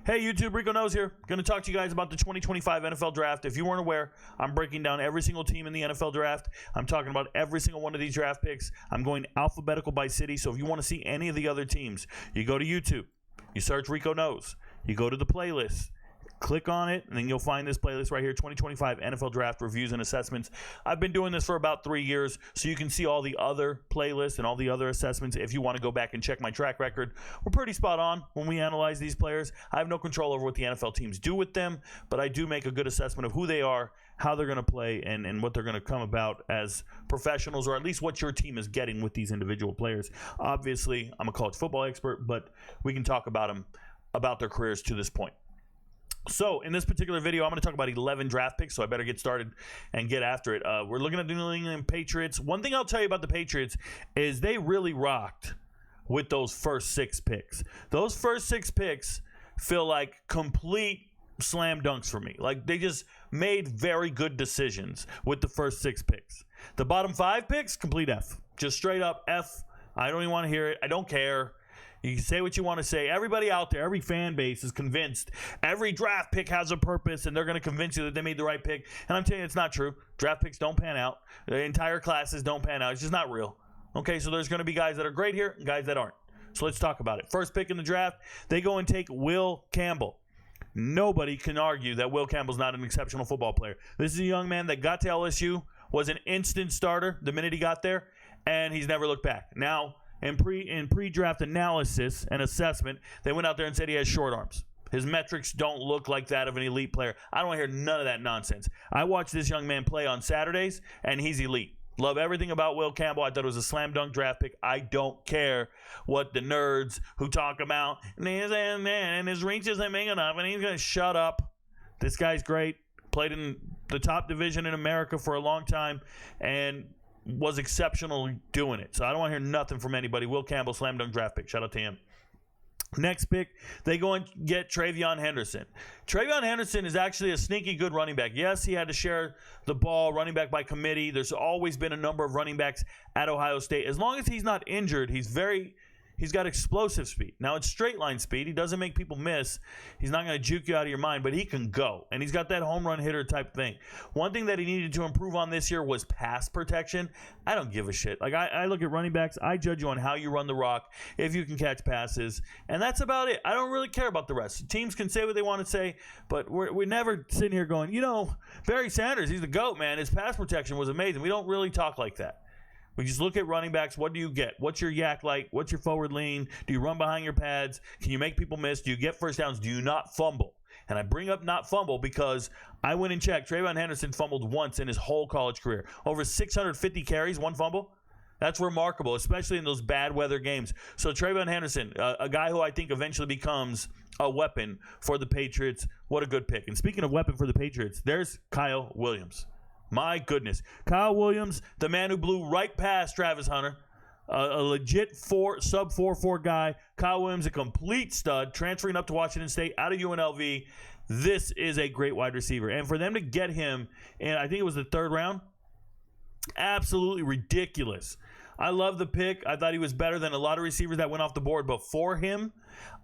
Hey YouTube, Rico Knows here. Going to talk to you guys about the 2025 NFL Draft. If you weren't aware, I'm breaking down every single team in the NFL Draft. I'm talking about every single one of these draft picks. I'm going alphabetical by city, so if you want to see any of the other teams, you go to YouTube, you search Rico Knows, you go to the playlist, click on it, and then you'll find this playlist right here, 2025 NFL Draft Reviews and Assessments. I've been doing this for about 3 years, so you can see all the other playlists and all the other assessments if you want to go back and check my track record. We're pretty spot on when we analyze these players. I have no control over what the NFL teams do with them, but I do make a good assessment of who they are, how they're going to play, and what they're going to come about as professionals, or at least what your team is getting with these individual players. Obviously, I'm a college football expert, but we can talk about them, about their careers to this point. So, in this particular video, I'm going to talk about 11 draft picks, so I better get started and get after it. We're looking at the New England Patriots. One thing I'll tell you about the Patriots is they really rocked with those first 6 picks. Those first 6 picks feel like complete slam dunks for me. Like, they just made very good decisions with the first 6 picks. The bottom 5 picks, complete F. Just straight up F. I don't even want to hear it. I don't care. You can say what you want to say. Everybody out there, every fan base is convinced every draft pick has a purpose, and they're going to convince you that they made the right pick. And I'm telling you, it's not true. Draft picks don't pan out. The entire classes don't pan out. It's just not real. Okay, so there's going to be guys that are great here and guys that aren't. So let's talk about it. First pick in the draft, they go and take Will Campbell. Nobody can argue that Will Campbell's not an exceptional football player. This is a young man that got to LSU, was an instant starter the minute he got there, and he's never looked back. Now, in pre-draft analysis and assessment, they went out there and said he has short arms. His metrics don't look like that of an elite player. I don't want to hear none of that nonsense. I watched this young man play on Saturdays, and he's elite. Love everything about Will Campbell. I thought it was a slam dunk draft pick. I don't care what the nerds who talk about, and his reach isn't big enough, and he's going to shut up. This guy's great. Played in the top division in America for a long time, and was exceptional doing it. So I don't want to hear nothing from anybody. Will Campbell, slam dunk draft pick. Shout out to him. Next pick, they go and get TreVeyon Henderson. TreVeyon Henderson is actually a sneaky good running back. Yes, he had to share the ball, running back by committee. There's always been a number of running backs at Ohio State. As long as he's not injured, he's got explosive speed. Now, it's straight line speed. He doesn't make people miss. He's not going to juke you out of your mind, but he can go. And he's got that home run hitter type thing. One thing that he needed to improve on this year was pass protection. I don't give a shit. Like, I look at running backs. I judge you on how you run the rock, if you can catch passes. And that's about it. I don't really care about the rest. Teams can say what they want to say, but we're never sitting here going, Barry Sanders, he's the GOAT, man. His pass protection was amazing. We don't really talk like that. We just look at running backs. What do you get? What's your yak like? What's your forward lean? Do you run behind your pads? Can you make people miss? Do you get first downs? Do you not fumble? And I bring up not fumble because I went and checked. TreVeyon Henderson fumbled once in his whole college career. Over 650 carries, 1 fumble. That's remarkable, especially in those bad weather games. So TreVeyon Henderson, a guy who I think eventually becomes a weapon for the Patriots. What a good pick. And speaking of weapon for the Patriots, there's Kyle Williams. My goodness. Kyle Williams, the man who blew right past Travis Hunter, a legit sub 4.4 guy. Kyle Williams, a complete stud, transferring up to Washington State out of UNLV. This is a great wide receiver. And for them to get him in, I think it was the 3rd round, absolutely ridiculous. I love the pick. I thought he was better than a lot of receivers that went off the board before him.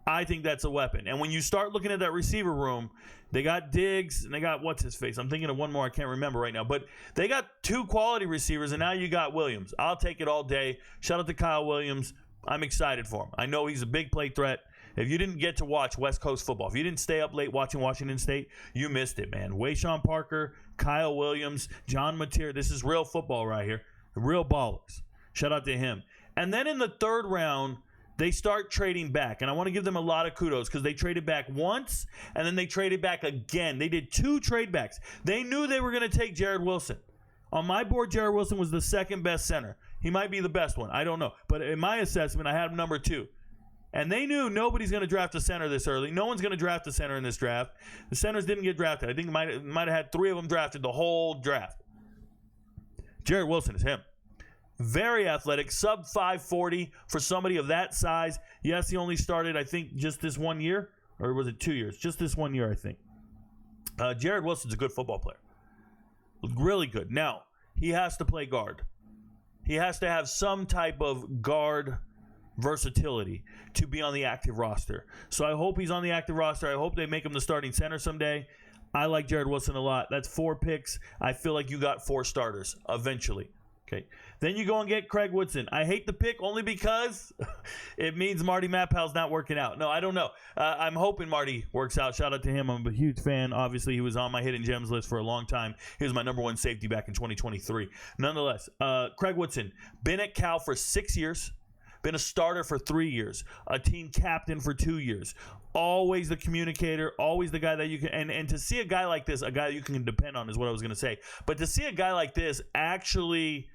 I think that's a weapon. And when you start looking at that receiver room, they got Diggs and they got what's his face. I'm thinking of one more I can't remember right now. But they got 2 quality receivers, and now you got Williams. I'll take it all day. Shout out to Kyle Williams. I'm excited for him. I know he's a big play threat. If you didn't get to watch West Coast football, if you didn't stay up late watching Washington State, you missed it, man. Wayshawn Parker, Kyle Williams, John Mateer. This is real football right here. Real ballers. Shout out to him. And then in the 3rd round, they start trading back. And I want to give them a lot of kudos because they traded back once and then they traded back again. They did 2 trade backs. They knew they were going to take Jared Wilson. On my board, Jared Wilson was the 2nd best center. He might be the best one. I don't know. But in my assessment, I had him number 2. And they knew nobody's going to draft a center this early. No one's going to draft a center in this draft. The centers didn't get drafted. I think might have had 3 of them drafted the whole draft. Jared Wilson is him. Very athletic, sub 540 for somebody of that size. Yes, he only started, I think, just this 1 year. Or was it 2 years? Just this 1 year, I think. Jared Wilson's a good football player. Really good. Now, he has to play guard. He has to have some type of guard versatility to be on the active roster. So I hope he's on the active roster. I hope they make him the starting center someday. I like Jared Wilson a lot. That's 4 picks. I feel like you got 4 starters eventually. Okay. Then you go and get Craig Woodson. I hate the pick only because it means Marty Mappal's not working out. No, I don't know. I'm hoping Marty works out. Shout out to him. I'm a huge fan. Obviously, he was on my hidden gems list for a long time. He was my number 1 safety back in 2023. Nonetheless, Craig Woodson, been at Cal for 6 years. Been a starter for 3 years, a team captain for 2 years, always the communicator, always the guy that you can, and to see a guy like this, a guy you can depend on is what I was going to say. But to see a guy like this actually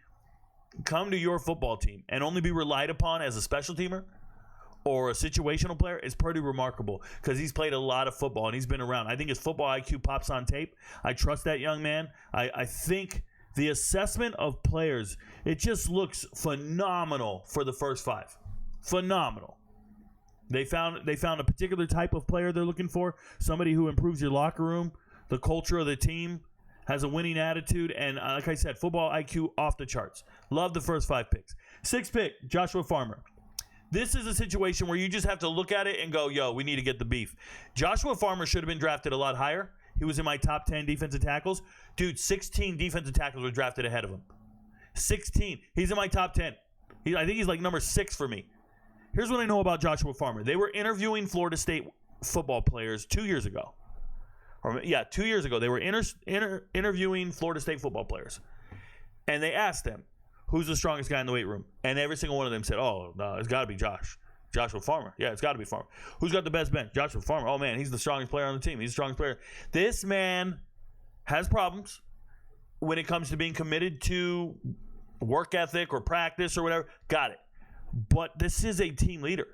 come to your football team and only be relied upon as a special teamer or a situational player is pretty remarkable because he's played a lot of football and he's been around. I think his football IQ pops on tape. I trust that young man. I think the assessment of players, it just looks phenomenal for the first 5. Phenomenal. They found a particular type of player they're looking for, somebody who improves your locker room, the culture of the team, has a winning attitude, and like I said, football IQ off the charts. Love the first 5 picks. 6th pick, Joshua Farmer. This is a situation where you just have to look at it and go, yo, we need to get the beef. Joshua Farmer should have been drafted a lot higher. He was in my top 10 defensive tackles. Dude, 16 defensive tackles were drafted ahead of him. 16. He's in my top 10. I think he's like number 6 for me. Here's what I know about Joshua Farmer. They were interviewing Florida State football players 2 years ago. 2 years ago. They were interviewing Florida State football players. And they asked them, who's the strongest guy in the weight room? And every single one of them said, oh, no, it's got to be Joshua Farmer. Yeah, it's got to be Farmer. Who's got the best bench? Joshua Farmer. Oh, man, he's the strongest player on the team. He's the strongest player. This man has problems when it comes to being committed to work ethic or practice or whatever. Got it. But this is a team leader.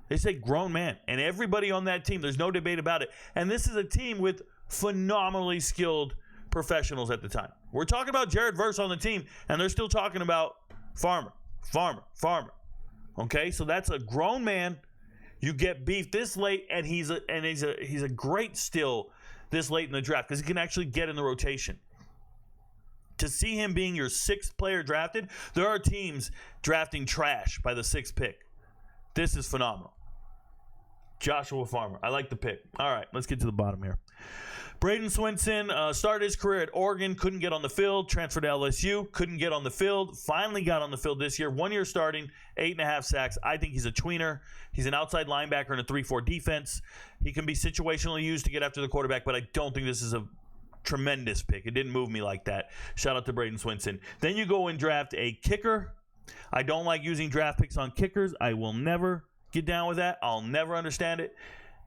It's a grown man. And everybody on that team, there's no debate about it. And this is a team with phenomenally skilled professionals at the time. We're talking about Jared Verse on the team, and they're still talking about Farmer. Okay, so that's a grown man. You get beef this late, and he's a great still this late in the draft because he can actually get in the rotation. To see him being your 6th player drafted, there are teams drafting trash by the 6th pick. This is phenomenal. Joshua Farmer. I like the pick. All right, let's get to the bottom here. Braden Swinson started his career at Oregon, couldn't get on the field, transferred to LSU, couldn't get on the field, finally got on the field this year, 1 year starting, 8.5 sacks. I think he's a tweener. He's an outside linebacker in a 3-4 defense. He can be situationally used to get after the quarterback, but I don't think this is a tremendous pick. It didn't move me like that. Shout out to Braden Swinson. Then you go and draft a kicker. I don't like using draft picks on kickers. I will never get down with that. I'll never understand it.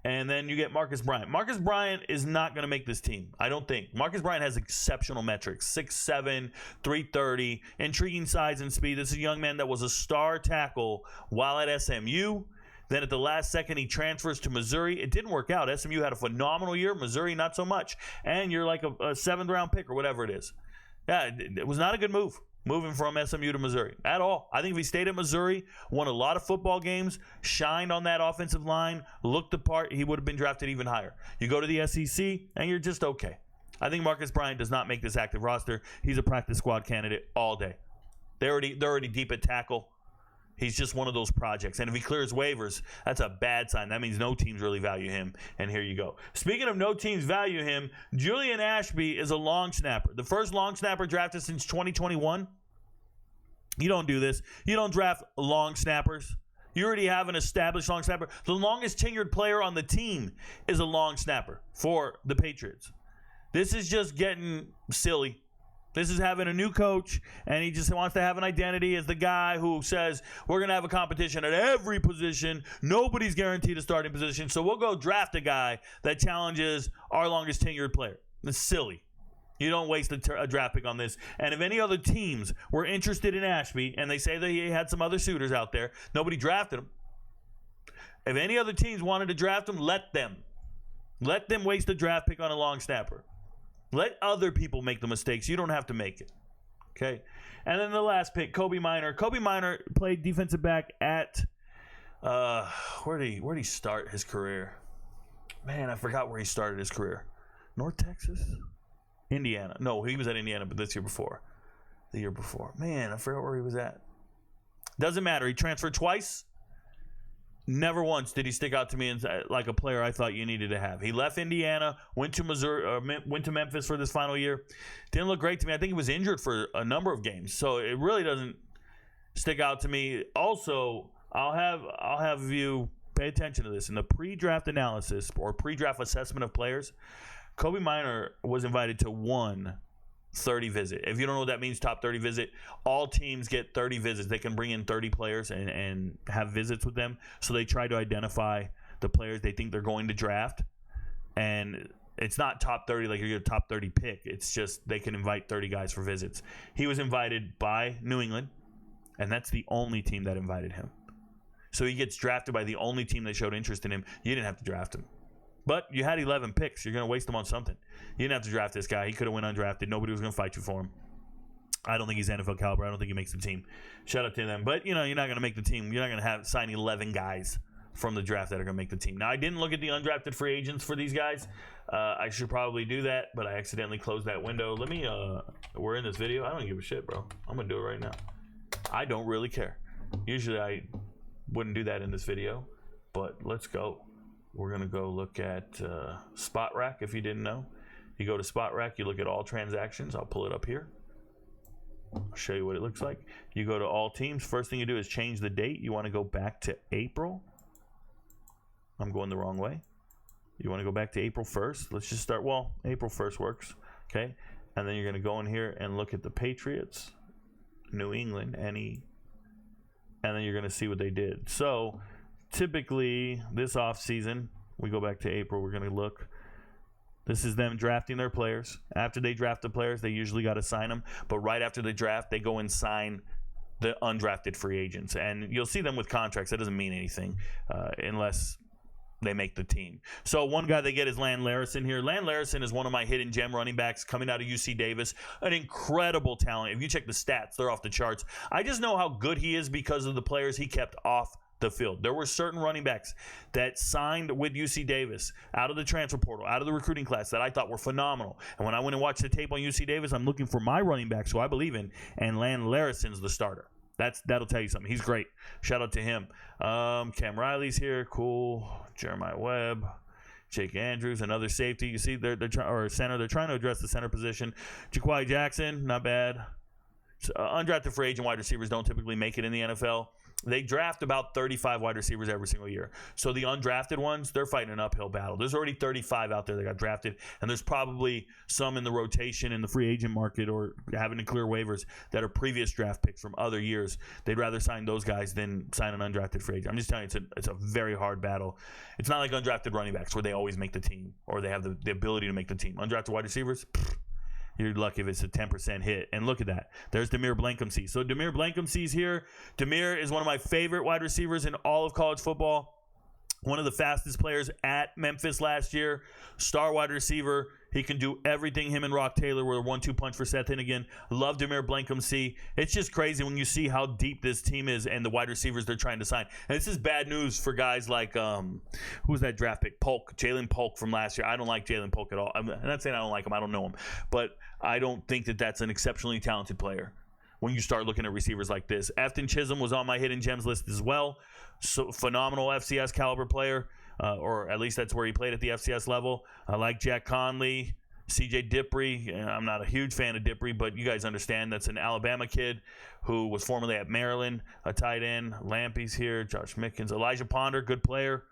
And then you get Marcus Bryant. Marcus Bryant is not going to make this team, I don't think. Marcus Bryant has exceptional metrics, 6'7", 330, intriguing size and speed. This is a young man that was a star tackle while at SMU. Then at the last second, he transfers to Missouri. It didn't work out. SMU had a phenomenal year. Missouri, not so much. And you're like a 7th-round pick or whatever it is. Yeah, it was not a good move. Moving from SMU to Missouri at all. I think if he stayed at Missouri, won a lot of football games, shined on that offensive line, looked the part, he would have been drafted even higher. You go to the SEC, and you're just okay. I think Marcus Bryant does not make this active roster. He's a practice squad candidate all day. They're already deep at tackle. He's just one of those projects. And if he clears waivers, that's a bad sign. That means no teams really value him. And here you go. Speaking of no teams value him, Julian Ashby is a long snapper. The first long snapper drafted since 2021. You don't do this. You don't draft long snappers. You already have an established long snapper. The longest tenured player on the team is a long snapper for the Patriots. This is just getting silly. This is having a new coach, and he just wants to have an identity as the guy who says, we're going to have a competition at every position. Nobody's guaranteed a starting position, so we'll go draft a guy that challenges our longest tenured player. It's silly. You don't waste a draft pick on this. And if any other teams were interested in Ashby, and they say that he had some other suitors out there, nobody drafted him. If any other teams wanted to draft him, let them. Let them waste a draft pick on a long snapper. Let other people make the mistakes. You don't have to make it. Okay? And then the last pick, Kobe Minor. Kobe Minor played defensive back at where did he start his career? Man, I forgot where he started his career. North Texas? Indiana. No, he was at Indiana, but the year before. Man, I forgot where he was at. Doesn't matter. He transferred twice. never once did he stick out to me like a player I thought you needed to have. He left Indiana, went to went to Memphis for this final year. Didn't look great to me. I think he was injured for a number of games, so it really doesn't stick out to me. Also, I'll have you pay attention to this in the pre-draft analysis or pre-draft assessment of players. Kobe Minor was invited to one 30 visit. If you don't know what that means, top 30 visit, all teams get 30 visits. They can bring in 30 players and have visits with them. So they try to identify the players they think they're going to draft. And it's not top 30 like you're a top 30 pick. It's just they can invite 30 guys for visits. He was invited by New England, and that's the only team that invited him. So he gets drafted by the only team that showed interest in him. You didn't have to draft him. But you had 11 picks. You're going to waste them on something. You didn't have to draft this guy. He could have went undrafted. Nobody was going to fight you for him. I don't think he's NFL caliber. I don't think he makes the team. Shout out to them. But, you're not going to make the team. You're not going to sign 11 guys from the draft that are going to make the team. Now, I didn't look at the undrafted free agents for these guys. I should probably do that, but I accidentally closed that window. Let me, we're in this video. I don't give a shit, bro. I'm going to do it right now. I don't really care. Usually I wouldn't do that in this video, but let's go. We're going to go look at Spot Rack, if you didn't know. You go to Spot Rack, you look at all transactions. I'll pull it up here. I'll show you what it looks like. You go to all teams. First thing you do is change the date. You want to go back to April. I'm going the wrong way. You want to go back to April 1st. Let's just start. Well, April 1st works. Okay. And then you're going to go in here and look at the Patriots, New England, and then you're going to see what they did. So typically this offseason, we go back to April, we're going to look. This is them drafting their players. After they draft the players, they usually got to sign them. But right after the draft, they go and sign the undrafted free agents. And you'll see them with contracts. That doesn't mean anything unless they make the team. So one guy they get is Lan Larison here. Lan Larison is one of my hidden gem running backs coming out of UC Davis. An incredible talent. If you check the stats, they're off the charts. I just know how good he is because of the players he kept off the field. There were certain running backs that signed with UC Davis out of the transfer portal, out of the recruiting class that I thought were phenomenal. And when I went and watched the tape on UC Davis, I'm looking for my running backs who I believe in, and Lan Larison's the starter. That'll tell you something. He's great. Shout out to him. Cam Riley's here. Cool. Jeremiah Webb. Jake Andrews, another safety. You see, they're center. They're trying to address the center position. Jaquai Jackson, not bad. Undrafted free agent wide receivers don't typically make it in the NFL. They draft about 35 wide receivers every single year. So the undrafted ones, they're fighting an uphill battle. There's already 35 out there that got drafted, and there's probably some in the rotation in the free agent market or having to clear waivers that are previous draft picks from other years. They'd rather sign those guys than sign an undrafted free agent. I'm just telling you, it's a very hard battle. It's not like undrafted running backs where they always make the team or they have the ability to make the team. Undrafted wide receivers, you're lucky if it's a 10% hit. And look at that. There's Demir Blankumsey. So Demir Blankumsey's here. Demir is one of my favorite wide receivers in all of college football. One of the fastest players at Memphis last year. Star wide receiver. He can do everything. Him and Rock Taylor were a 1-2 punch for Seth Hennigan. Love Demir Blankumsey. It's just crazy when you see how deep this team is and the wide receivers they're trying to sign. And this is bad news for guys like, who's that draft pick? Polk. Jalen Polk from last year. I don't like Jalen Polk at all. I'm not saying I don't like him. I don't know him. But I don't think that that's an exceptionally talented player when you start looking at receivers like this. Afton Chisholm was on my hidden gems list as well. So phenomenal FCS caliber player, or at least that's where he played at the FCS level. I like Jack Conley, CJ Dippre. I'm not a huge fan of Dippre, but you guys understand that's an Alabama kid who was formerly at Maryland, a tight end. Lampy's here, Josh Mickens, Elijah Ponder, good player.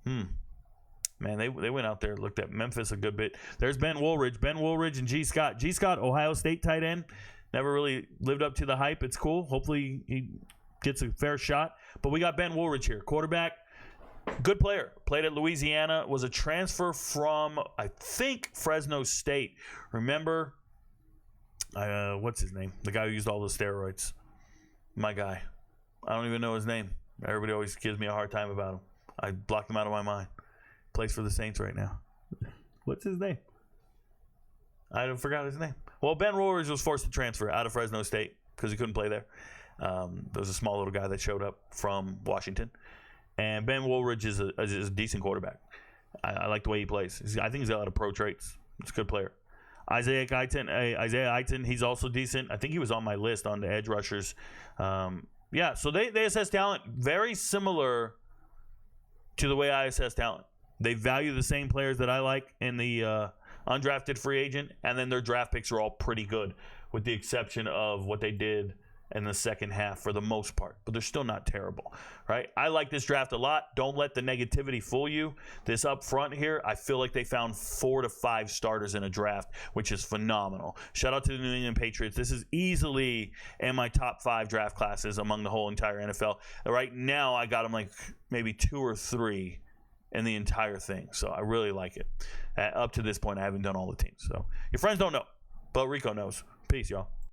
Man, they went out there, looked at Memphis a good bit. There's Ben Woolridge and G. Scott. G. Scott, Ohio State tight end. Never really lived up to the hype. It's cool. Hopefully he gets a fair shot. But we got Ben Woolridge here, quarterback. Good player. Played at Louisiana. Was a transfer from, I think, Fresno State. Remember, what's his name? The guy who used all the steroids. My guy. I don't even know his name. Everybody always gives me a hard time about him. I blocked him out of my mind. Plays for the Saints right now. What's his name? I forgot his name. Well, Ben Woolridge was forced to transfer out of Fresno State because he couldn't play there. There was a small little guy that showed up from Washington. And Ben Woolridge is a decent quarterback. I like the way he plays. I think he's got a lot of pro traits. He's a good player. Isaiah Eiton, he's also decent. I think he was on my list on the edge rushers. So they assess talent very similar to the way I assess talent. They value the same players that I like in the undrafted free agent, and then their draft picks are all pretty good, with the exception of what they did in the second half for the most part. But they're still not terrible, right? I like this draft a lot. Don't let the negativity fool you. This up front here, I feel like they found 4 to 5 starters in a draft, which is phenomenal. Shout out to the New England Patriots. This is easily in my top 5 draft classes among the whole entire NFL. Right now, I got them like maybe 2 or 3 in the entire thing. So I really like it. Up to this point, I haven't done all the teams. So your friends don't know, but Rico knows. Peace, y'all.